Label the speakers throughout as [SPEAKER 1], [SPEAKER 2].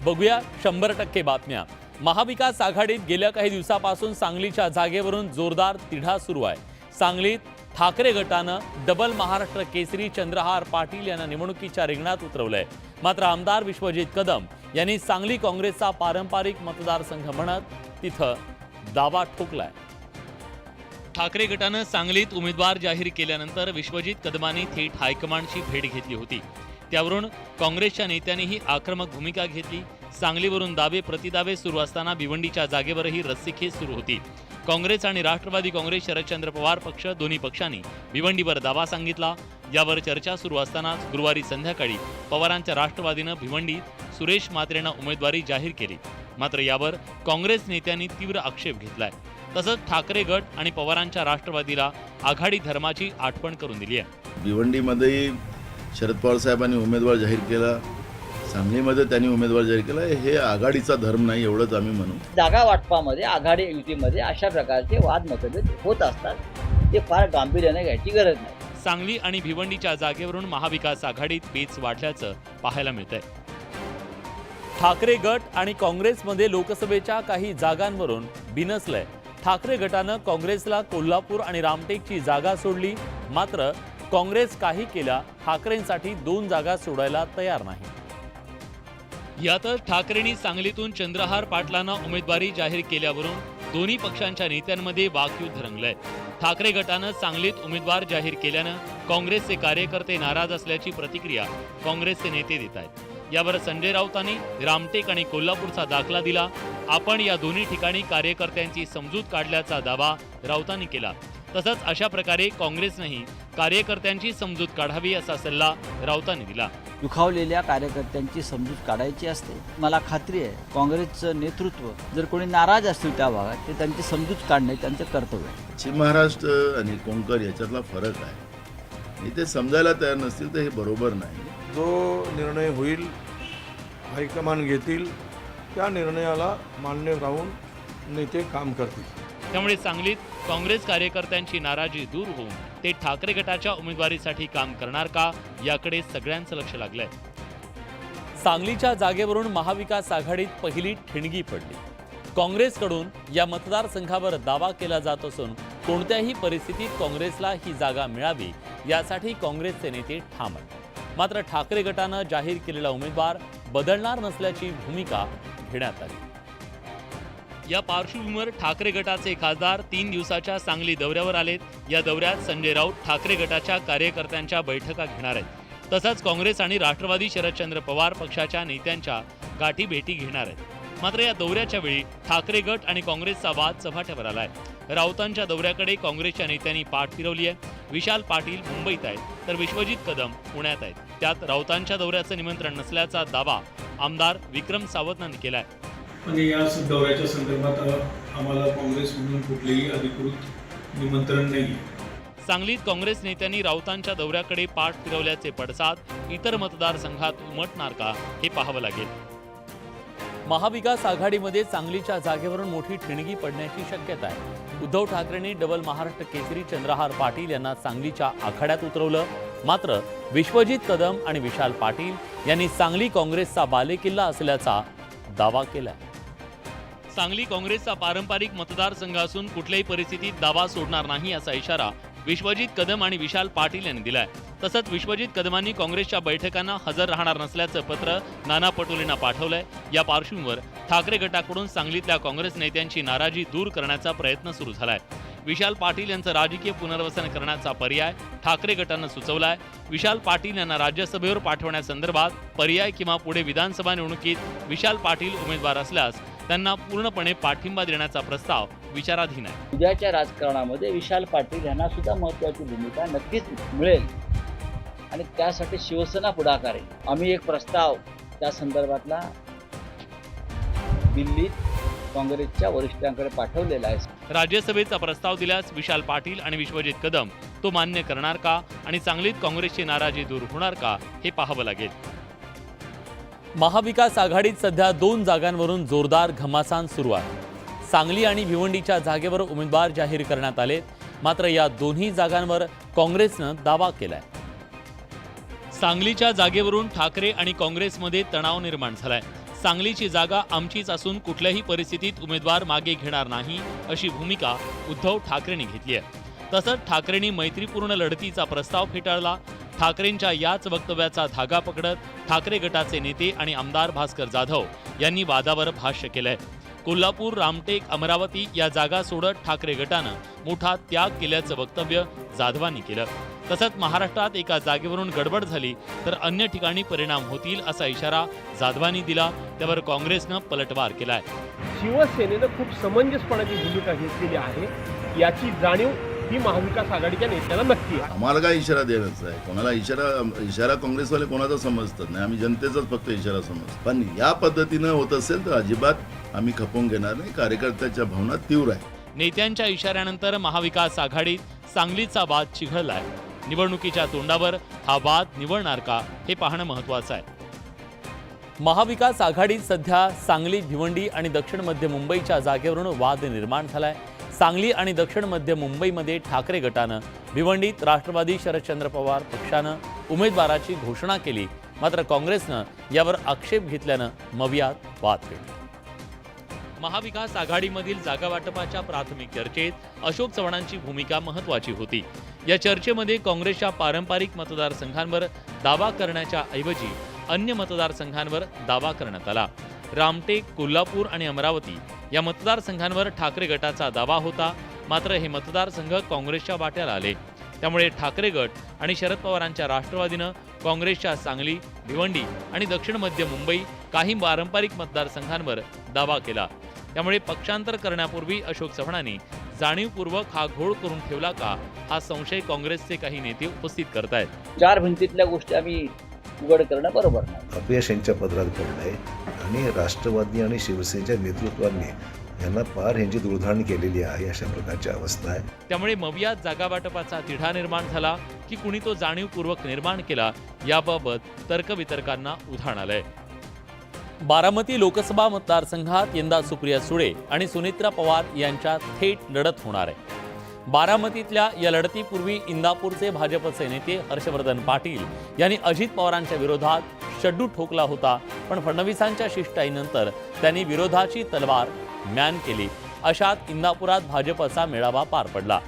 [SPEAKER 1] बघूया 100% बातम्या। महाविकास आघाडीत गेल्या काही दिवसापासून सांगलीच्या जागेवरून जोरदार तिढा सुरू आहे। सांगलीत ठाकरे गटानं डबल महाराष्ट्र केसरी चंद्रहार पाटील यांना निवडणुकीच्या रिंगणात उतरवलंय। मात्र आमदार विश्वजित कदम यांनी सांगली काँग्रेसचा पारंपरिक मतदारसंघ म्हणत तिथं दावा ठोकलाय। ठाकरे गटानं सांगलीत उमेदवार जाहीर केल्यानंतर विश्वजित कदमांनी थेट हायकमांडची भेट घेतली होती। त्यावरून काँग्रेसच्या नेत्यांनीही आक्रमक भूमिका घेतली। सांगलीवरून दावे प्रतिदावे सुरू असताना भिवंडीच्या जागेवरही रस्सीखेच सुरू होती। काँग्रेस आणि राष्ट्रवादी काँग्रेस शरदचंद्र पवार पक्ष दोन्ही पक्षांनी भिवंडीवर दावा सांगितला। यावर चर्चा सुरू असतानाच गुरुवारी संध्याकाळी पवारांच्या राष्ट्रवादीनं भिवंडीत सुरेश म्हात्रेंना उमेदवारी जाहीर केली। मात्र यावर काँग्रेस नेत्यांनी तीव्र आक्षेप घेतलाय। तसंच ठाकरे गट आणि पवारांच्या राष्ट्रवादीला आघाडी धर्माची आठवण करून दिली आहे।
[SPEAKER 2] भिवंडीमध्ये शरद पवार साहेबांनी उमेदवार जाहीर केला, सांगलीमध्ये त्यांनी उमेदवार जाहीर केला, हे आघाडीचा धर्म नाही एवढंच आम्ही म्हणू।
[SPEAKER 3] जागा वाटपामध्ये आघाडी युतीमध्ये अशा प्रकारचे वाद मतभेद होत असतात, ते फार गांभीर्याने घ्यायची गरज नाही।
[SPEAKER 1] सांगली आणि भिवंडीच्या जागेवरून महाविकास आघाडीत पेच वाढल्याचं पाहायला मिळतंय। ठाकरे गट आणि काँग्रेसमध्ये लोकसभेच्या काही जागांवरून बिनसलंय। ठाकरे गटानं काँग्रेसला कोल्हापूर आणि रामटेकची जागा सोडली। मात्र काँग्रेस काही केल्या ठाकरेंसाठी 2 जागा सोडायला तयार नाही। यातच ठाकरेंनी सांगलीतून चंद्रहार पाटलांना उमेदवारी जाहीर केल्यावरून दोन्ही पक्षांच्या नेत्यांमध्ये वाकयुद्ध रंगलंय। ठाकरे गटानं सांगलीत उमेदवार जाहीर केल्यानं काँग्रेसचे कार्यकर्ते नाराज असल्याची प्रतिक्रिया काँग्रेसचे नेते देत आहेत। यावर संजय राऊतांनी रामटेक आणि कोल्हापूरचा दाखला दिला। आपण या दोन्ही ठिकाणी कार्यकर्त्यांची समजूत काढल्याचा दावा राऊतांनी केला। तसंच अशा प्रकारे काँग्रेसनेही कार्यकर्त्यांची समजूत काढावी असा सल्ला राऊतांनी दिला।
[SPEAKER 3] दुखावलेल्या कार्यकर्त्यांची समजूत काढायची असते। मला खात्री आहे काँग्रेसचं नेतृत्व जर कोणी नाराज असतील त्या भागात, ते त्यांची समजूत काढणे त्यांचं कर्तव्य आहे।
[SPEAKER 2] पश्चिम महाराष्ट्र आणि कोंकण याच्यातला फरक आहे, आणि ते समजायला तयार नसतील तर हे बरोबर नाही।
[SPEAKER 4] जो निर्णय होईल हायकमान घेतील त्या निर्णयाला मान्य राहून नेते काम करतील।
[SPEAKER 1] त्यामुळे सांगलीत काँग्रेस कार्यकर्त्यांची नाराजी दूर होऊन ते ठाकरे गटाच्या उमेदवारीसाठी काम करणार का, याकडे सगळ्यांचं लक्ष लागलंय। सांगलीच्या जागेवरून महाविकास आघाडीत पहिली ठिणगी पडली। काँग्रेसकडून या मतदारसंघावर दावा केला जात असून कोणत्याही परिस्थितीत काँग्रेसला ही जागा मिळावी यासाठी काँग्रेसचे नेते ठाम आहेत। मात्र ठाकरे गटानं जाहीर केलेला उमेदवार बदलणार नसल्याची भूमिका घेण्यात आली। या पार्श्वभूमीवर ठाकरे गटाचे खासदार 3 दिवसाच्या सांगली दौऱ्यावर आलेत। या दौऱ्यात संजय राऊत ठाकरे गटाच्या कार्यकर्त्यांच्या बैठका घेणार आहेत। तसंच काँग्रेस आणि राष्ट्रवादी शरदचंद्र पवार पक्षाच्या नेत्यांच्या गाठी भेटी घेणार आहेत। मात्र या दौऱ्याच्या वेळी ठाकरे गट आणि काँग्रेसचा वाद चव्हाट्यावर आलाय। राऊतांच्या दौऱ्याकडे काँग्रेसच्या नेत्यांनी पाठ फिरवली आहे। विशाल पाटील मुंबईत आहेत तर विश्वजित कदम पुण्यात आहेत। त्यात राऊतांच्या दौऱ्याचं निमंत्रण नसल्याचा दावा आमदार विक्रम सावंतांनी केलाय।
[SPEAKER 5] म्हणजे या दौऱ्याच्या संदर्भात आम्हाला काँग्रेस म्हणून कुठलेही अधिकृत निमंत्रण नाही।
[SPEAKER 1] सांगलीत काँग्रेस नेत्यांनी राऊतांच्या दौऱ्याकडे पाठ फिरवल्याचे पडसाद इतर मतदारसंघात उमटणार का, हे पाहावं लागेल। महाविकास आघाडीमध्ये सांगलीच्या जागेवरून मोठी ठिणगी पडण्याची शक्यता आहे। उद्धव ठाकरेंनी डबल महाराष्ट्र केसरी चंद्रहार पाटील यांना सांगलीच्या आखाड्यात उतरवलं। मात्र विश्वजित कदम आणि विशाल पाटील यांनी सांगली काँग्रेसचा बालेकिल्ला असल्याचा दावा केलाय। सांगली काँग्रेसचा पारंपरिक मतदारसंघ असून कुठल्याही परिस्थितीत दावा सोडणार नाही असा इशारा विश्वजित कदम आणि विशाल पाटील यांनी दिलाय। तसंच विश्वजित कदमांनी काँग्रेसच्या बैठकांना हजर राहणार नसल्याचं पत्र नाना पटोलेंना पाठवलंय। या पार्श्वभूमीवर ठाकरे गटाकडून सांगलीतल्या काँग्रेस नेत्यांची नाराजी दूर करण्याचा प्रयत्न सुरू झालाय। विशाल पाटील यांचं राजकीय पुनर्वसन करण्याचा पर्याय ठाकरे गटानं सुचवलाय। विशाल पाटील यांना राज्यसभेवर पाठवण्यासंदर्भात पर्याय किंवा पुढे विधानसभा निवडणुकीत विशाल पाटील उमेदवार असल्यास त्यांना पूर्णपणे पाठिंबा देण्याचा प्रस्ताव विचाराधीन आहे।
[SPEAKER 3] उद्याच्या राजकारणामध्ये विशाल पाटील यांना सुद्धा महत्त्वाची भूमिका नक्कीच मिळेल आणि त्यासाठी शिवसेना पुढाकार आहे। आम्ही एक प्रस्ताव त्या संदर्भातला दिल्लीत काँग्रेसच्या वरिष्ठांकडे पाठवलेला आहे।
[SPEAKER 1] राज्यसभेचा प्रस्ताव दिल्यास विशाल पाटील आणि विश्वजित कदम तो मान्य करणार का आणि सांगलीत काँग्रेसची नाराजी दूर होणार का, हे पाहावं लागेल। महाविकास आघाडीत सध्या 2 जागांवरून जोरदार घमासान सुरू आहे। सांगली आणि भिवंडीच्या जागेवर उमेदवार जाहीर करण्यात आले। मात्र या दोन्ही जागांवर काँग्रेसनं दावा केलाय। सांगलीच्या जागेवरून ठाकरे आणि काँग्रेसमध्ये तणाव निर्माण झालाय। सांगलीची जागा आमचीच असून कुठल्याही परिस्थितीत उमेदवार मागे घेणार नाही अशी भूमिका उद्धव ठाकरेंनी घेतली आहे. तसंच ठाकरेंनी मैत्रीपूर्ण लढतीचा प्रस्ताव फेटाळला. ठाकरेंच्या याच वक्तव्याचा धागा पकडत ठाकरे गटाचे नेते आणि आमदार भास्कर जाधव यांनी वादावर भाष्य केलंय. कोल्हापूर, रामटेक, अमरावती या जागा सोडत ठाकरे गटानं मोठा त्याग केल्याचं वक्तव्य जाधवांनी केलं. तसंच महाराष्ट्रात एका जागेवरून गडबड झाली तर अन्य ठिकाणी परिणाम होतील असा इशारा जाधवांनी दिला. त्यावर काँग्रेसनं पलटवार केलाय.
[SPEAKER 6] शिवसेनेनं खूप समंजसपणाची भूमिका घेतलेली आहे याची जाणीव ही महाविकास आघाडीच्या नेत्याला नक्की आहे.
[SPEAKER 2] आम्हाला काय इशारा द्यायचा आहे? कोणाला इशारा काँग्रेसवाले कोणाचा समजतात नाही, आम्ही जनतेचाच फक्त इशारा समजतो. पण या पद्धतीनं होत असेल तर अजिबात आम्ही खपवून घेणार नाही. कार्यकर्त्याच्या भावना तीव्र आहे.
[SPEAKER 1] नेत्यांच्या इशाऱ्यानंतर महाविकास आघाडीत सांगलीचा वाद चिघळलाय. निवडणुकीच्या तोंडावर हा वाद निवळणार का हे पाहणं महत्त्वाचं आहे. महाविकास आघाडीत सध्या सांगली, भिवंडी आणि दक्षिण मध्य मुंबईच्या जागेवरून वाद निर्माण झालाय. सांगली आणि दक्षिण मध्य मुंबईमध्ये ठाकरे गटानं, भिवंडीत राष्ट्रवादी शरदचंद्र पवार पक्षानं उमेदवाराची घोषणा केली. मात्र काँग्रेसनं यावर आक्षेप घेतल्यानं मवियात वाद पेटला. महाविकास आघाडीमधील जागा वाटपाच्या प्राथमिक चर्चेत अशोक चव्हाणांची भूमिका महत्त्वाची होती. या चर्चेमध्ये काँग्रेसच्या पारंपरिक मतदारसंघांवर दावा करण्याच्या ऐवजी अन्य मतदारसंघांवर दावा करण्यात आला. रामटेक, कोल्हापूर आणि अमरावती या मतदारसंघांवर ठाकरे गटाचा दावा होता. मात्र हे मतदारसंघ काँग्रेसच्या वाट्याला आले. त्यामुळे ठाकरे गट आणि शरद पवारांच्या राष्ट्रवादीनं काँग्रेसच्या सांगली, भिवंडी आणि दक्षिण मध्य मुंबई काही पारंपरिक मतदारसंघांवर दावा केला. त्यामुळे पक्षांतर करण्यापूर्वी अशोक चव्हाणांनी जाणीवपूर्वक हा घोळ करून ठेवला का, हा संशय काँग्रेसचे काही नेते उपस्थित करतायत.
[SPEAKER 3] चार भिंतीतल्या गोष्टी आम्ही उघड करणं बरोबर नाही.
[SPEAKER 7] अपयश यांच्या पदरात पडलंय आणि राष्ट्रवादी आणि शिवसेनेच्या नेतृत्वाने यांना पार ह्यांची दुर्धाण केलेली आहे, अशा प्रकारची अवस्था आहे.
[SPEAKER 1] त्यामुळे मवियात जागा वाटपाचा तिढा निर्माण झाला की कुणी तो जाणीवपूर्वक निर्माण केला, याबाबत तर्कवितर्कांना उधाण आलंय. बारामती लोकसभा मतदारसंघात यंदा सुप्रिया सुळे आणि सुनेत्रा पवार यांच्यात थेट लढत होणार आहे. बारामतीतल्या या लढतीपूर्वी इंदापूरचे भाजपचे नेते हर्षवर्धन पाटील यांनी अजित पवारांच्या विरोधात शड्डू ठोकला होता. पण फडणवीसांच्या शिष्टाईनंतर त्यांनी विरोधाची तलवार म्यान केली. अशात इंदापुरात भाजपचा मेळावा पार पडला.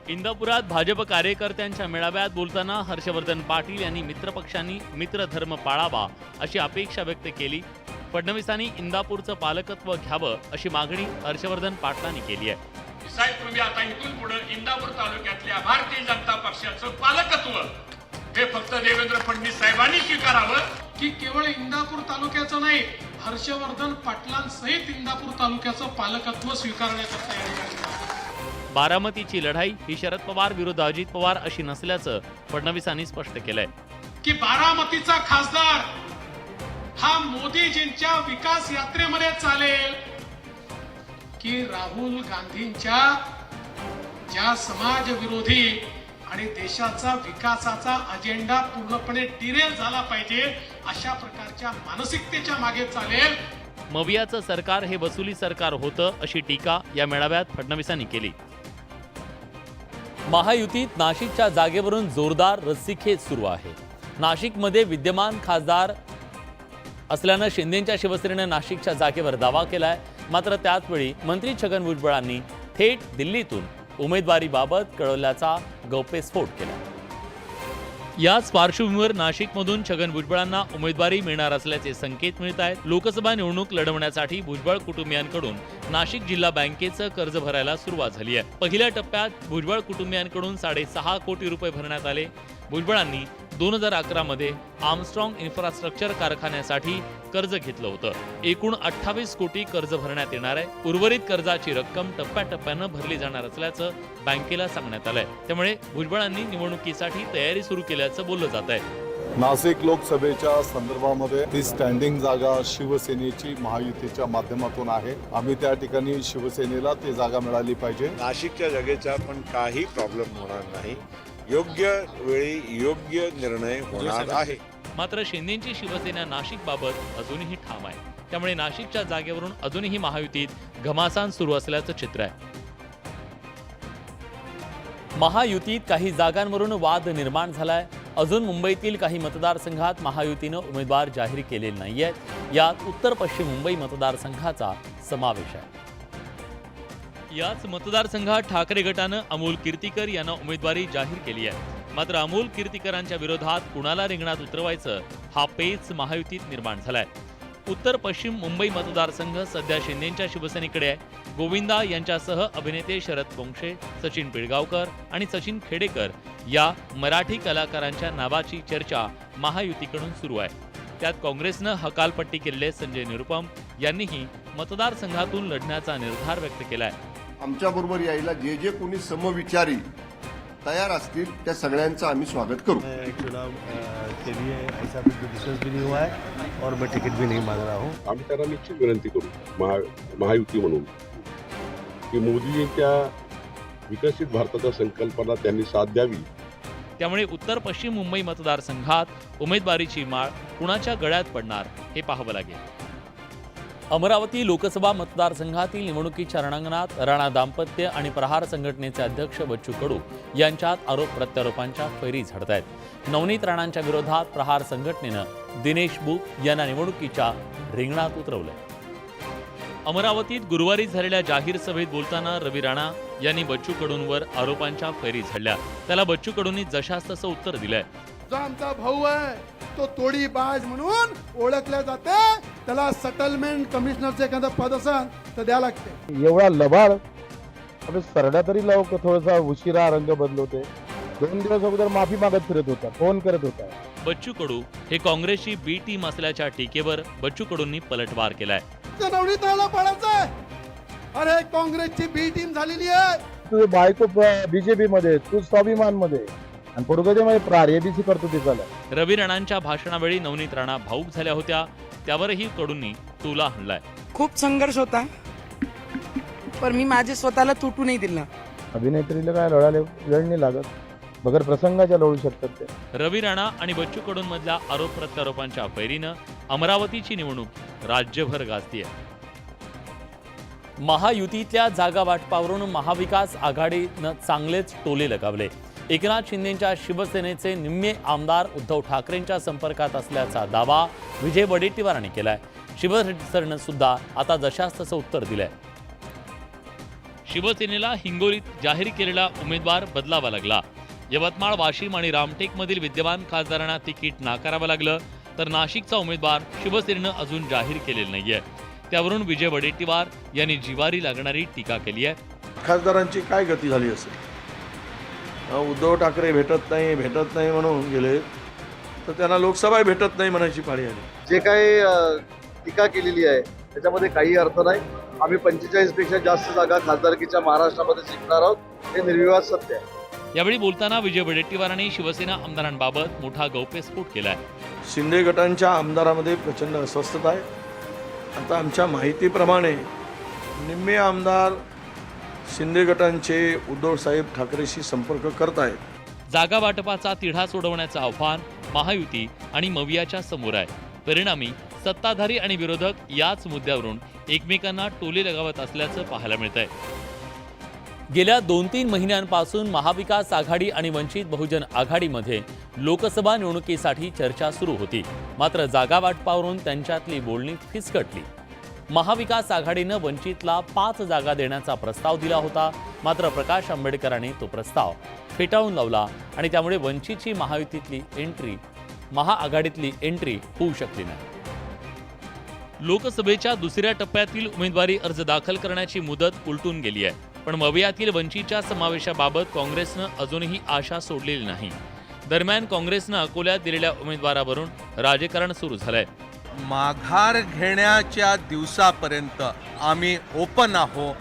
[SPEAKER 1] इंदापुरात भाजप कार्यकर्त्यांच्या मेळाव्यात बोलताना हर्षवर्धन पाटील यांनी मित्रपक्षांनी मित्रधर्म पाळावा अशी अपेक्षा व्यक्त केली. फडणवीसांनी इंदापूरचं पालकत्व घ्यावं अशी मागणी हर्षवर्धन पाटलांनी केली आहे.
[SPEAKER 8] साहेब, तुम्ही आता इथून पुढे इंदापूर तालुक्यातल्या भारतीय जनता पक्षाचं पालकत्व हे फक्त देवेंद्र फडणवीस साहेबांनी स्वीकारावं. की केवळ इंदापूर तालुक्याचं नाही, हर्षवर्धन पाटलांसहित इंदापूर तालुक्याचं पालकत्व स्वीकारण्याचा तयारी.
[SPEAKER 1] बारामतीची लढाई ही शरद पवार विरुद्ध अजित पवार अशी नसल्याचं फडणवीसांनी स्पष्ट केलंय.
[SPEAKER 8] की बारामतीचा खासदार हा मोदीजींच्या विकास यात्रेमध्ये चालेल की राहुल गांधींच्या ज्या समाज विरोधी आणि देशाचा विकासाचा अजेंडा पूर्णपणे डिरेल झाला पाहिजे अशा प्रकारच्या मानसिकतेच्या मागे चालेल.
[SPEAKER 1] मवियाचं सरकार हे वसुली सरकार होतं अशी टीका या मेळाव्यात फडणवीसांनी केली. महायुतीत नाशिकच्या जागेवरून जोरदार रस्सीखेच सुरू आहे. नाशिकमध्ये विद्यमान खासदार असल्यानं शिंदेच्या शिवसेनेनं नाशिकच्या जागेवर दावा केलाय. मात्र त्याचवेळी मंत्री छगन भुजबळांनी थेट दिल्लीतून उमेदवारीबाबत कळवल्याचा गौप्यस्फोट केला. याच पार्श्वभूमीवर नाशिकमधून छगन भुजबळांना उमेदवारी मिळणार असल्याचे संकेत मिळत आहेत. लोकसभा निवडणूक लढवण्यासाठी भुजबळ कुटुंबियांकडून नाशिक जिल्हा बँकेचं कर्ज भरायला सुरुवात झाली आहे. पहिल्या टप्प्यात भुजबळ कुटुंबियांकडून 6.5 कोटी रुपये भरण्यात आले. भुजबळांनी 2011 मध्ये आर्मस्ट्रॉंग इन्फ्रास्ट्रक्चर कारखान्यासाठी कर्ज घेतलं होतं. एकूण 28 कोटी कर्ज भरण्यात येणार आहे. उर्वरित कर्जाची रक्कम टप्प्याटप्प्यानं भरली जाणार असल्याचं बँकेला सांगण्यात आलंय. त्यामुळे भुजबळांनी निवडणुकीसाठी तयारी सुरू केल्याचं बोललं जात आहे.
[SPEAKER 9] नाशिक लोकसभेच्या संदर्भामध्ये ती स्टँडिंग जागा शिवसेनेची महायुतीच्या माध्यमातून आहे. आम्ही त्या ठिकाणी शिवसेनेला ती जागा मिळाली पाहिजे.
[SPEAKER 4] नाशिकच्या जागेचा पण काही प्रॉब्लेम होणार नाही. योग्य वेळी योग्य निर्णय होणार आहे.
[SPEAKER 1] मात्र शिंदेची शिवसेना नाशिकबाबत अजूनही ठाम आहे. त्यामुळे नाशिकच्या जागेवरून अजूनही महायुतीत घमासान सुरू असल्याचं चित्र आहे. महायुतीत काही जागांवरून वाद निर्माण झालाय. अजून मुंबईतील काही मतदारसंघात महायुतीनं उमेदवार जाहीर केलेले नाहीयेत. यात उत्तर पश्चिम मुंबई मतदारसंघाचा समावेश आहे. याच मतदारसंघात ठाकरे गटानं अमोल कीर्तीकर यांना उमेदवारी जाहीर केली आहे. मात्र अमोल कीर्तीकरांच्या विरोधात कुणाला रिंगणात उतरवायचं हा पेच महायुतीत निर्माण झालाय. उत्तर पश्चिम मुंबई मतदारसंघ सध्या शिंदेंच्या शिवसेनेकडे आहे. गोविंदा यांच्यासह अभिनेते शरद पोंक्षे, सचिन पिळगावकर आणि सचिन खेडेकर या मराठी कलाकारांच्या नावाची चर्चा महायुतीकडून सुरू आहे. त्यात काँग्रेसनं हकालपट्टी केलेले संजय निरुपम यांनीही मतदारसंघातून लढण्याचा निर्धार व्यक्त केलाय.
[SPEAKER 10] आमच्याबरोबर यायला जे जे कोणी समविचारी तयार असतील त्या सगळ्यांचं आम्ही स्वागत करू.
[SPEAKER 7] चुनाव के लिए ऐसा कुछ डिस्कस भी नहीं हुआ है और मैं टिकट भी नहीं मांग रहा हूँ.
[SPEAKER 9] आम्ही त्यांना निश्चित विनंती करू महायुती म्हणून की मोदीजींच्या विकसित भारताच्या संकल्पना त्यांनी साथ द्यावी.
[SPEAKER 1] त्यामुळे उत्तर पश्चिम मुंबई मतदारसंघात उमेदवारीची माळ कुणाच्या गळ्यात पडणार हे पाहावं लागेल. अमरावती लोकसभा मतदारसंघातील निवडणुकीच्या रणांगणात राणा दाम्पत्य आणि प्रहार संघटनेचे अध्यक्ष बच्चू कडू यांच्यात आरोप प्रत्यारोपांच्या फैरी झडत आहेत. नवनीत राणांच्या विरोधात प्रहार संघटनेनं दिनेश बुक यांना निवडणुकीच्या रिंगणात उतरवलंय. अमरावतीत गुरुवारी झालेल्या जाहीर सभेत बोलताना रवी राणा यांनी बच्चू कडूंवर आरोपांच्या फैरी झडल्या. त्याला बच्चू कडूंनी जशास तसं उत्तर दिलंय.
[SPEAKER 11] जो आमचा भाऊ आहे तो तोडीबाज म्हणून ओळखला जाते. त्याला सेटलमेंट कमिशनरचं एखादं पद असेल तर द्या लागते.
[SPEAKER 4] एवढा लबाड अबे सरडा तरी लाव थोडासा उशिरा रंग बदलवते. 2 दिवस अगोदर माफी मागत फिरत होता, फोन करत होता.
[SPEAKER 1] बच्चू कडू हे काँग्रेसची बी टीम असल्याच्या टीकेवर बच्चू कडूंनी पलटवार केलाय.
[SPEAKER 11] नवनीताला पळायचंय. अरे काँग्रेसची बी टीम झालेली आहे.
[SPEAKER 4] तुझे बायको बीजेपी मध्ये, तू स्वाभिमान मध्ये आणि पुढे प्रार एबीसी करतो तिचाला.
[SPEAKER 1] रवी राणांच्या भाषणावेळी नवनीत राणा भाऊक झाल्या होत्या. त्यावरही कडूंनी तुला हाणलाय.
[SPEAKER 12] खूप संघर्ष होता पण मी माझे स्वतःला तुटू नाही दिला.
[SPEAKER 4] अभिनेत्रीला काय लढ नाही लागत, बगर प्रसंगाच्या लढू शकतात ते.
[SPEAKER 1] रवी राणा आणि बच्चू कडूंमधल्या आरोप प्रत्यारोपांच्या फैरीनं अमरावतीची निवडणूक राज्यभर गाजतीये. महायुतीतल्या जागा वाटपावरून महाविकास आघाडीनं चांगलेच टोले लगावले. एकनाथ शिंदेंच्या शिवसेनेचे निम्मे आमदार उद्धव ठाकरेंच्या संपर्कात असल्याचा दावा विजय वडेट्टीवारांनी केलाय. शिवसेनेनं सुद्धा आता जशास तसं उत्तर दिलंय. शिवसेनेला हिंगोलीत जाहीर केलेला उमेदवार बदलावा लागला. यवतमाळ, वाशिम आणि रामटेकमधील विद्यमान खासदारांना तिकीट नाकारावं लागलं. तर नाशिकचा उमेदवार शिवसेनेनं अजून जाहीर केलेला नाहीये. त्यावरून विजय वडेट्टीवार यांनी जिवारी लागणारी टीका केली आहे.
[SPEAKER 4] खासदारांची काय गती झाली असेल? उद्धव ठाकरे भेटत नाही म्हणून गेले तर त्यांना लोकसभा भेटत नाही म्हणायची पाळी आली.
[SPEAKER 10] जे काही टीका केलेली आहे त्याच्यामध्ये काही अर्थ नाही. आम्ही 45 पेक्षा जास्त जागा खासदारकीच्या महाराष्ट्रामध्ये जिंकणार आहोत, हे निर्विवाद सत्य आहे.
[SPEAKER 1] यावेळी बोलताना विजय वडेट्टीवारांनी शिवसेना आमदारांबाबत मोठा गौप्यस्फोट केलाय.
[SPEAKER 4] शिंदे गटांच्या आमदारामध्ये प्रचंड अस्वस्थता आहे. आता आमच्या माहितीप्रमाणे निम्मे आमदार शिंदे गटांचे उद्धवसाहेब ठाकरेशी संपर्क करत आहेत.
[SPEAKER 1] जागा वाटपाचा तिढा सोडवण्याचं आव्हान महायुती आणि मवियाच्या समोर आहे. परिणामी सत्ताधारी आणि विरोधक याच मुद्द्यावरून एकमेकांना टोले लगावत असल्याचं पाहायला मिळतंय. गेल्या 2-3 महिन्यांपासून महाविकास आघाडी आणि वंचित बहुजन आघाडीमध्ये लोकसभा निवडणुकीसाठी चर्चा सुरू होती. मात्र जागा वाटपावरून त्यांच्यातली बोलणी फिसकटली. महाविकास आघाडीनं वंचितला 5 जागा देण्याचा प्रस्ताव दिला होता. मात्र प्रकाश आंबेडकरांनी तो प्रस्ताव फेटाळून लावला आणि त्यामुळे वंचितची महाआघाडीतली एंट्री होऊ शकली नाही. लोकसभेच्या दुसऱ्या टप्प्यातील उमेदवारी अर्ज दाखल करण्याची मुदत उलटून गेली आहे. पण मवियातील वंचितच्या समावेशाबाबत काँग्रेसनं अजूनही आशा सोडलेली नाही. दरम्यान काँग्रेसनं अकोल्यात दिलेल्या उमेदवारावरून राजकारण सुरू झालंय.
[SPEAKER 11] माघार घेण्याच्या दिवसापर्यंत आम्ही ओपन आहोत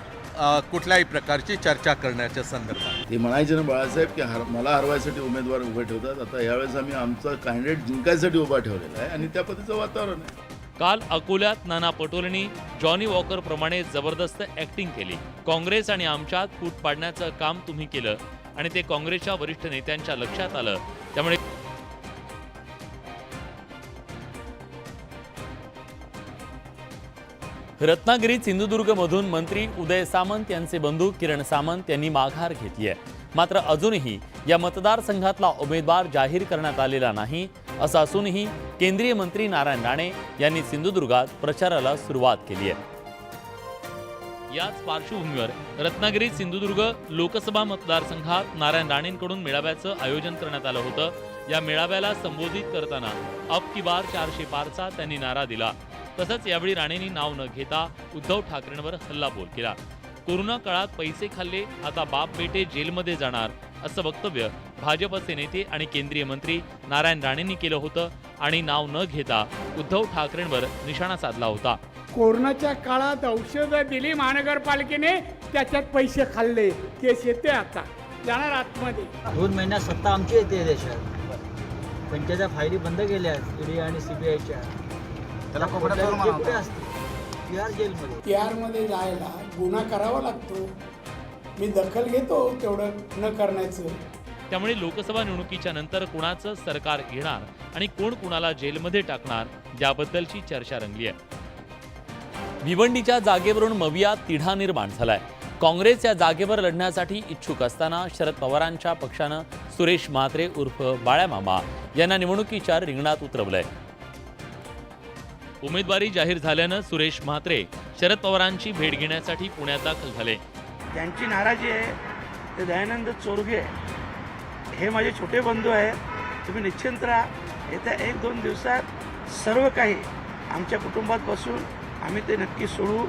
[SPEAKER 11] कुठल्याही प्रकारची चर्चा करण्याच्या संदर्भात.
[SPEAKER 2] ते म्हणायचे ना बाळासाहेब की मला हरवायसाठी उमेदवार उभे ठेवतात. आता यावेळेस आम्ही आमचा कॅन्डिडेट जिंकायसाठी उभा ठेवलेला आहे आणि त्या पद्धतीचं वातावरण आहे.
[SPEAKER 1] काल अकोल्यात नाना पटोलेंनी जॉनी वॉकर प्रमाणे जबरदस्त ऍक्टिंग केली. काँग्रेस आणि आमच्यात फूट पाडण्याचं काम तुम्ही केलं आणि ते काँग्रेसच्या वरिष्ठ नेत्यांच्या लक्षात आलं. त्यामुळे रत्नागिरीत सिंधुदुर्गमधून मंत्री उदय सामंत यांचे बंधू किरण सामंत यांनी माघार घेतली आहे. मात्र अजूनही या मतदारसंघातला उमेदवार जाहीर करण्यात आलेला नाही असं असूनही केंद्रीय मंत्री नारायण राणे यांनी सिंधुदुर्गात प्रचाराला सुरुवात केली आहे। याच पार्श्वभूमीवर रत्नागिरी सिंधुदुर्ग लोकसभा मतदारसंघात नारायण राणेंकडून मेळाव्याचं आयोजन करण्यात आलं होतं। या मेळाव्याला संबोधित करताना अब की बार 400 पारचा त्यांनी नारा दिला। तसंच यावेळी राणेंनी नाव न घेता उद्धव ठाकरेंवर हल्लाबोल केला। कोरोना काळात पैसे खाल्ले, आता बाप बेटे जेलमध्ये जाणार असं वक्तव्य भाजपचे नेते आणि केंद्रीय मंत्री नारायण राणेंनी केलं होतं आणि नाव न घेता उद्धव ठाकरेंवर निशाणा साधला होता।
[SPEAKER 11] कोरोनाच्या काळात औषधं दिली महानगरपालिकेने, त्याच्यात पैसे खाल्ले, केस येते आता जाणार आतमध्ये।
[SPEAKER 3] 2 महिन्यात सत्ता आमची येते देशात, त्यांच्या फायली बंद केल्या ईडी आणि सीबीआयच्या। त्याला कुठे असते तिहार जेलमध्ये।
[SPEAKER 11] तिहारमध्ये जायला गुन्हा करावा लागतो, मी दखल घेतो तेवढं न करण्याचं।
[SPEAKER 1] त्यामुळे लोकसभा निवडणुकीच्या नंतर कुणाचं सरकार येणार आणि कोण कुणाला जेलमध्ये टाकणार याबद्दलची चर्चा रंगली आहे। भिवंडीच्या जागेवरून मविया तिढा निर्माण झालाय। काँग्रेस या जागेवर लढण्यासाठी इच्छुक असताना शरद पवारांच्या पक्षानं सुरेश म्हात्रे उर्फ बाळ्यामामा यांना निवडणुकीच्या रिंगणात उतरवलंय। उमेदवारी जाहीर झाल्यानं सुरेश म्हात्रे शरद पवारांची भेट घेण्यासाठी पुण्यात दाखल झाले।
[SPEAKER 6] त्यांची नाराजी आहे ते दयानंद चोरगे हे माझे छोटे बंधू आहेत, तुम्ही निश्चिंत राहा, येत्या 1-2 दिवसात सर्व काही आमच्या कुटुंबात बसून आम्ही ते नक्की सोडवू।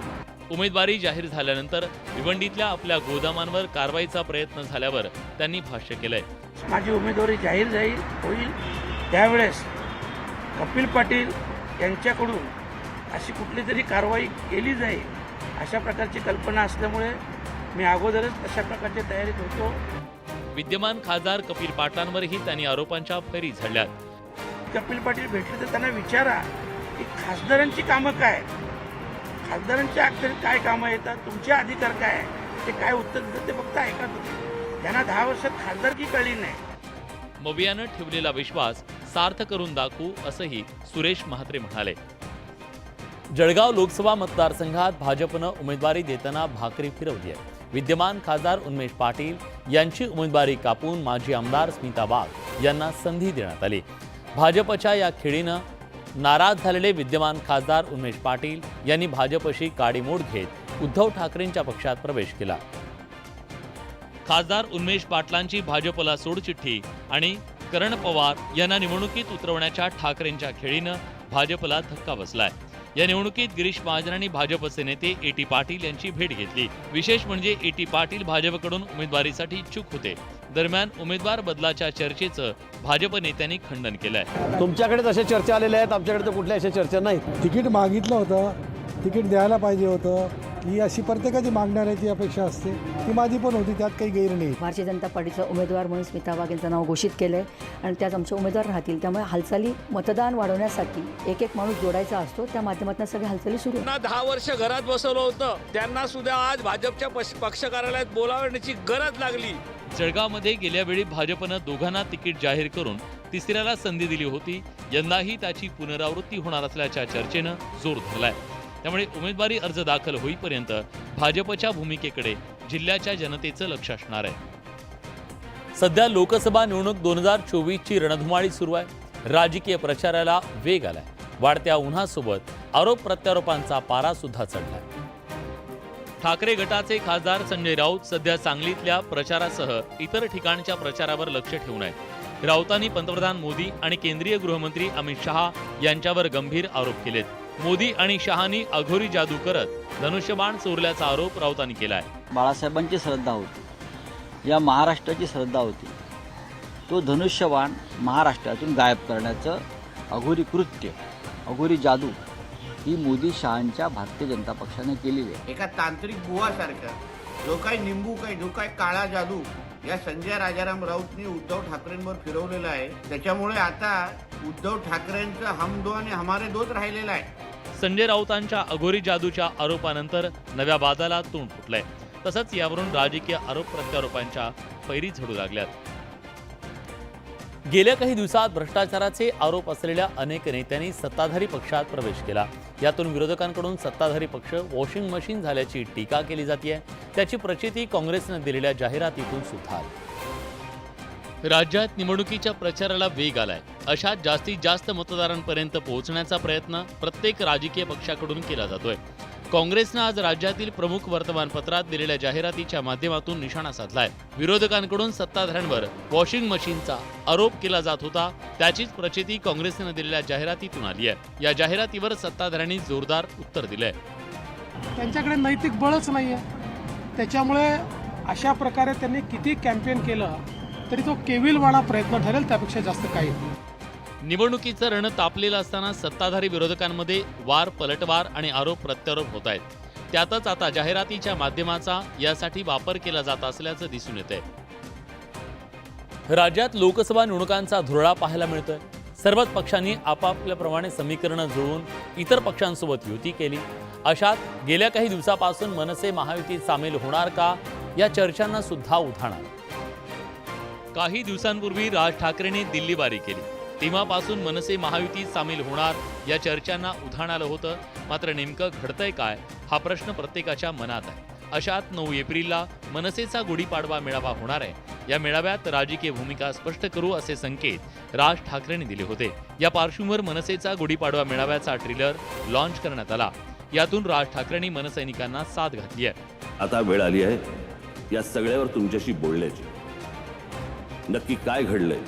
[SPEAKER 1] उमेदवारी जाहीर झाल्यानंतर भिवंडीतल्या आपल्या गोदामांवर कारवाईचा प्रयत्न झाल्यावर त्यांनी भाष्य केलंय।
[SPEAKER 6] माझी उमेदवारी जाहीर होईल त्यावेळेस कपिल पाटील यांच्याकडून अशी कुठली तरी कारवाई केली जाईल अशा प्रकारची कल्पना असल्यामुळे मी अगोदरच अशा प्रकारची तयारीत होतो।
[SPEAKER 1] विद्यमान खासदार कपिल पाटलांवरही त्यांनी आरोपांच्या फैरी झाडल्यात।
[SPEAKER 6] कपिल पाटील भेटले तर त्यांना विचारा की खासदारांची कामं काय, खासदारांच्या अखेरीत काय कामं येतात, तुमचे अधिकार काय आहे, ते काय उत्तर देतात ते फक्त ऐका तुम्ही। त्यांना 10 वर्षात खासदारकी कळली नाही।
[SPEAKER 1] मवियानं ठेवलेला विश्वास सार्थ करून दाखवू असंही सुरेश म्हात्रे म्हणाले। जळगाव लोकसभा मतदारसंघात भाजपनं उमेदवारी देताना भाकरी फिरवली आहे। विद्यमान खासदार उन्मेष पाटील यांची उमेदवारी कापून माजी आमदार स्मिता वाघ यांना संधी देण्यात आली। भाजपच्या या खेळीनं नाराज झालेले विद्यमान खासदार उन्मेष पाटील यांनी भाजपशी काडीमोड घेत उद्धव ठाकरेंच्या पक्षात प्रवेश केला। खासदार उन्मेष पाटलांची भाजपला सोडचिठ्ठी आणि करण पवार यांना निवडणुकीत उतरवण्याच्या ठाकरेंच्या खेळीनं भाजपला धक्का बसलाय। या निवडणुकीत गिरीश महाजनांनी भाजपचे नेते ए.टी. पाटील यांची भेट घेतली। विशेष म्हणजे ए.टी. पाटील भाजपकडून उमेदवारीसाठी इच्छुक होते। दरम्यान उमेदवार बदलाच्या चर्चेचं भाजप नेत्यांनी खंडन केलंय।
[SPEAKER 10] तुमच्याकडे तशा चर्चा आलेल्या आहेत, आमच्याकडे तर कुठल्या अशा चर्चा नाही।
[SPEAKER 11] तिकीट मागितलं होतं, तिकीट द्यायला पाहिजे होतं, ही अशी प्रत्येकाची मागणाऱ्याची अपेक्षा असते, ती माझी पण होती, त्यात काही गैर नाही।
[SPEAKER 12] भारतीय जनता पार्टीचा उमेदवार म्हणून स्मिता वाघ यांचं नाव घोषित केलंय आणि त्याच आमचे उमेदवार राहतील, त्यामुळे हालचाली मतदान वाढवण्यासाठी एक माणूस जोडायचा असतो, त्या माध्यमातून सगळ्या हालचाली सुरू आहेत।
[SPEAKER 8] 10 वर्ष घरात बसवलं होतं, त्यांना सुद्धा आज भाजपच्या पक्ष कार्यालयात बोलावण्याची गरज लागली।
[SPEAKER 1] जळगावमध्ये गेल्या वेळी भाजपनं दोघांना तिकीट जाहीर करून तिसऱ्याला संधी दिली होती। यंदाही त्याची पुनरावृत्ती होणार असल्याच्या चर्चेनं जोर धरलाय। त्यामुळे उमेदवारी अर्ज दाखल होईपर्यंत भाजपच्या भूमिकेकडे जिल्ह्याच्या जनतेचं लक्ष असणार आहे। सध्या लोकसभा निवडणूक 2024ची रणधुमाळी सुरू आहे। राजकीय प्रचाराला वेग आलाय। वाढत्या उन्हासोबत आरोप प्रत्यारोपांचा पारा सुद्धा चढलाय। ठाकरे गटाचे खासदार संजय राऊत सध्या सांगलीतल्या प्रचारासह इतर ठिकाणच्या प्रचारावर लक्ष ठेवून आहेत। राऊतांनी पंतप्रधान मोदी आणि केंद्रीय गृहमंत्री अमित शहा यांच्यावर गंभीर आरोप केलेत। मोदी आणि शहानी अघोरी जादू करत धनुष्यबाण चोरल्याचा आरोप राऊतांनी केलाय।
[SPEAKER 3] बाळासाहेबांची श्रद्धा होती, या महाराष्ट्राची श्रद्धा होती, तो धनुष्यबाण महाराष्ट्रातून गायब करण्याचं अघोरी कृत्य, अघोरी जादू ही मोदी शहांच्या भारतीय जनता पक्षाने केलेली आहे।
[SPEAKER 8] एका तांत्रिक बुवासारखा जो काही निंबू काही जो काही काळा जादू या संजय राजाराम राऊतने उद्धव ठाकरेंवर फिरवलेला आहे, त्याच्यामुळे आता उद्धव ठाकरेंचं हम दो आणि हमारे दोच राहिलेला आहे।
[SPEAKER 1] संजय राऊतांच्या अघोरी जादूच्या आरोपानंतर नव्या वादाला तोंड फुटलंय। तसंच यावरून राजकीय आरोप प्रत्यारोपांच्या फैरी झडू लागल्यात। गेल्या काही दिवसात भ्रष्टाचाराचे आरोप असलेल्या अनेक नेत्यांनी सत्ताधारी पक्षात प्रवेश केला। यातून विरोधकांकडून सत्ताधारी पक्ष वॉशिंग मशीन झाल्याची टीका केली जाते। त्याची प्रचिती काँग्रेसने दिलेल्या जाहिरातीतून सुद्धा आली। राज्यात निवडणुकीच्या प्रचाराला वेग आलाय. अशात जास्तीत जास्त मतदारांपर्यंत पोहोचण्याचा प्रयत्न प्रत्येक राजकीय पक्षाकडून केला जातोय. काँग्रेसनं आज राज्यातील प्रमुख वर्तमानपत्रात दिलेल्या जाहिरातीच्या माध्यमातून निशाणा साधलाय. विरोधकांकडून सत्ताधाऱ्यांवर वॉशिंग मशीनचा आरोप केला जात होता, त्याचीच प्रचिती काँग्रेसनं दिलेल्या जाहिरातीतून आली आहे. या जाहिरातीवर सत्ताधाऱ्यांनी जोरदार उत्तर दिलंय.
[SPEAKER 13] त्यांच्याकडे नैतिक बळच नाही आहे, त्याच्यामुळे अशा प्रकारे त्यांनी किती कॅम्पेन केलं तरी तो केविलवाणा प्रयत्न ठरेल, त्यापेक्षा जास्त काही नाही.
[SPEAKER 1] निवडणुकीचं रण तापलेलं असताना सत्ताधारी विरोधकांमध्ये वार पलटवार आणि आरोप प्रत्यारोप होत आहेत. त्यातच आता जाहिरातीच्या माध्यमाचा यासाठी वापर केला जात असल्याचं दिसून येतंय. राज्यात लोकसभा निवडणुकांचा धुरळा पाहायला मिळतोय. सर्वच पक्षांनी आपापल्याप्रमाणे समीकरणं जुळवून इतर पक्षांसोबत युती केली. अशात गेल्या काही दिवसापासून मनसे महायुतीत सामील होणार का या चर्चांना सुद्धा उधाण आलं. काही दिवसांपूर्वी राज ठाकरेंनी दिल्लीबारी केली, तेव्हापासून मनसे महायुतीत सामील होणार या चर्चांना उधाण आलं होतं. मात्र नेमकं घडतंय काय हा प्रश्न प्रत्येकाच्या मनात आहे. अशात 9 एप्रिलला मनसेचा गुढीपाडवा मेळावा होणार आहे. या मेळाव्यात राजकीय भूमिका स्पष्ट करू असे संकेत राज ठाकरेंनी दिले होते. या पार्श्वभूमीवर मनसेचा गुढीपाडवा मेळाव्याचा ट्रेलर लॉन्च करण्यात आला. यातून राज ठाकरेंनी मनसैनिकांना साथ घातली आहे.
[SPEAKER 14] आता वेळ आली आहे या सगळ्यावर तुमच्याशी बोलण्याची. नक्की काय घडलंय,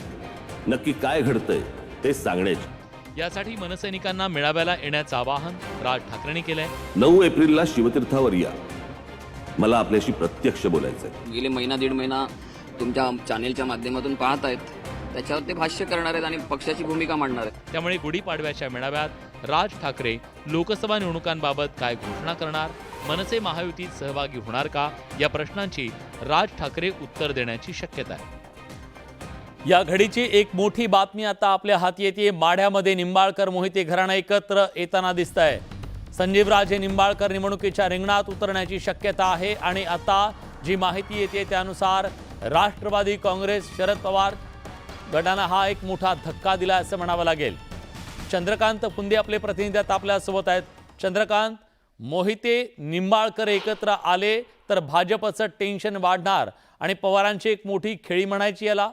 [SPEAKER 14] नक्की काय घडतंय ते सांगण्याची.
[SPEAKER 1] यासाठी मनसैनिकांना मेळाव्याला येण्याचं आवाहन राज ठाकरेंनी केलंय.
[SPEAKER 14] 9 एप्रिलला शिवतीर्थावर या, मला आपल्याशी प्रत्यक्ष बोलायचंय.
[SPEAKER 15] गेले महिना दीड महिना तुमच्या चॅनेलच्या माध्यमातून पाहत आहेत, त्याच्यावर ते भाष्य करणार आहेत आणि पक्षाची भूमिका मांडणार आहेत.
[SPEAKER 1] त्यामुळे गुढीपाडव्याच्या मेळाव्यात राज ठाकरे लोकसभा निवडणुकांबाबत काय घोषणा करणार, मनसे महायुतीत सहभागी होणार का या प्रश्नांची राज ठाकरे उत्तर देण्याची शक्यता आहे. या घडीची एक मोठी बातमी आता आपल्या हाती येते. माढ्यामध्ये निंबाळकर मोहिते घराणं एकत्र येताना दिसत आहे. संजीवराजे निंबाळकर निवडणुकीच्या रिंगणात उतरण्याची शक्यता आहे. आणि आता जी माहिती येते त्यानुसार राष्ट्रवादी काँग्रेस शरद पवार गटानं हा एक मोठा धक्का दिला असं म्हणावं लागेल. चंद्रकांत फुंदे आपले प्रतिनिधी आता आपल्यासोबत आहेत. चंद्रकांत, मोहिते निंबाळकर एकत्र आले तर भाजपचं टेन्शन वाढणार आणि पवारांची एक मोठी खेळी म्हणायची याला.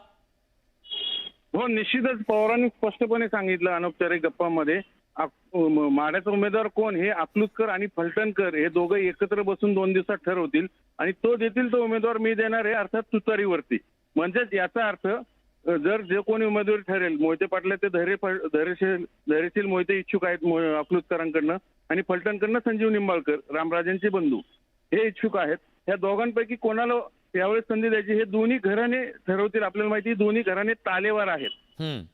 [SPEAKER 16] हो, निश्चितच पवारांनी स्पष्टपणे सांगितलं अनौपचारिक गप्पांमध्ये माढ्याचा उमेदवार कोण हे अकलूजकर आणि फलटणकर हे दोघं एकत्र बसून 2 दिवसात ठरवतील आणि तो देतील तो उमेदवार मी देणार आहे, अर्थात तुतारीवरती. म्हणजेच याचा अर्थ जर जे कोणी उमेदवार ठरेल, मोहिते पाटील ते धैर्यशील मोहिते इच्छुक आहेत अकलूजकरांकडनं आणि फलटणकडनं संजीव निंबाळकर रामराजेंचे बंधू हे इच्छुक आहेत. या दोघांपैकी कोणाला यावेळेस संधी द्यायची हे दोन्ही घराणे ठरवतील. आपल्याला माहिती दोन्ही घराणे तालेवार आहेत.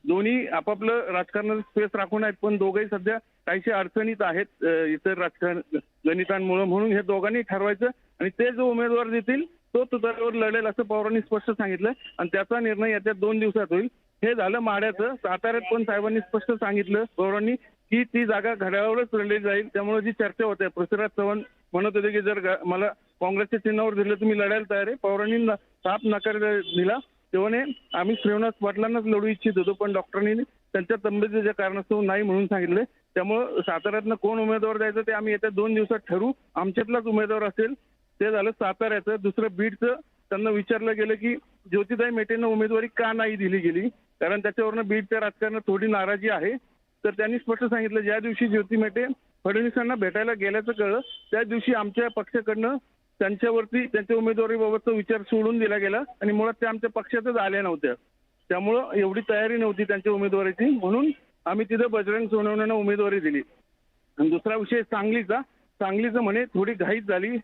[SPEAKER 16] दोन्ही आपापलं राजकारणात स्पेस राखून आहेत, पण दोघंही सध्या काहीशे अडचणीत आहेत इतर राजकारण गणितांमुळे. म्हणून हे दोघांनी ठरवायचं आणि ते जो उमेदवार देतील तो तुतारीवर लढेल असं पवारांनी स्पष्ट सांगितलं आणि त्याचा निर्णय येत्या 2 दिवसात होईल. हे झालं माढ्याचं. साताऱ्यात पण साहेबांनी स्पष्ट सांगितलं पवारांनी की ती जागा घड्याळावरच लढली जाईल. त्यामुळे जी चर्चा होते, पृथ्वीराज चव्हाण म्हणत होते की जर मला काँग्रेसच्या चिन्हावर दिलं तर मी लढायला तयार आहे. पवारांनी साफ नकार दिला. तेव्हा आम्ही श्रीनिवास पाटलांनाच लढू इच्छित होतो, पण डॉक्टरांनी त्यांच्या तब्येतीच्या कारणास्तव नाही म्हणून सांगितलं. त्यामुळं साताऱ्यातनं कोण उमेदवार द्यायचं ते आम्ही येत्या 2 दिवसात ठरवू. आमच्यातलाच उमेदवार असेल ते झालं साताऱ्याचं. दुसरं बीडचं त्यांना विचारलं गेलं की ज्योतिताई मेटेंना उमेदवारी का नाही दिली गेली, कारण त्याच्यावरनं बीडच्या राजकारणात थोडी नाराजी आहे. तर त्यांनी स्पष्ट सांगितलं ज्या दिवशी ज्योती मेटे फडणवीसांना भेटायला गेल्याचं कळलं त्या दिवशी आमच्या पक्षाकडनं त्यांच्यावरती त्यांच्या उमेदवारीबाबतचा विचार सोडून दिला गेला आणि मुळात त्या आमच्या पक्षातच आल्या नव्हत्या. त्यामुळं एवढी तयारी नव्हती त्यांच्या उमेदवारीची, म्हणून आम्ही तिथं बजरंग सोनवणेंना उमेदवारी दिली. आणि दुसरा विषय सांगलीचं म्हणे थोडी घाईच झाली.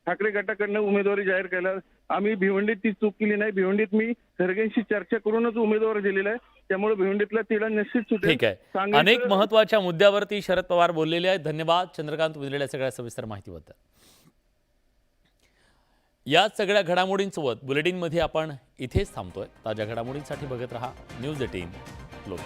[SPEAKER 16] ठाकरे गटाकडनं उमेदवारी जाहीर केला. आम्ही भिवंडीत ती चूक केली नाही. भिवंडीत मी खरगेंशी चर्चा करूनच उमेदवार दिलेला आहे. त्यामुळे भिवंडीतला तिला निश्चित सुटेल.
[SPEAKER 1] ठीक आहे. अनेक महत्वाच्या मुद्द्यावरती शरद पवार बोललेले आहेत. धन्यवाद चंद्रकांत, दिलेल्या सगळ्या सविस्तर माहितीबद्दल. या सगळ्या घडामोडींसोबत बुलेटिनमध्ये आपण इथेच थांबतोय. ताज्या घडामोडींसाठी बघत रहा न्यूज 18 लोक.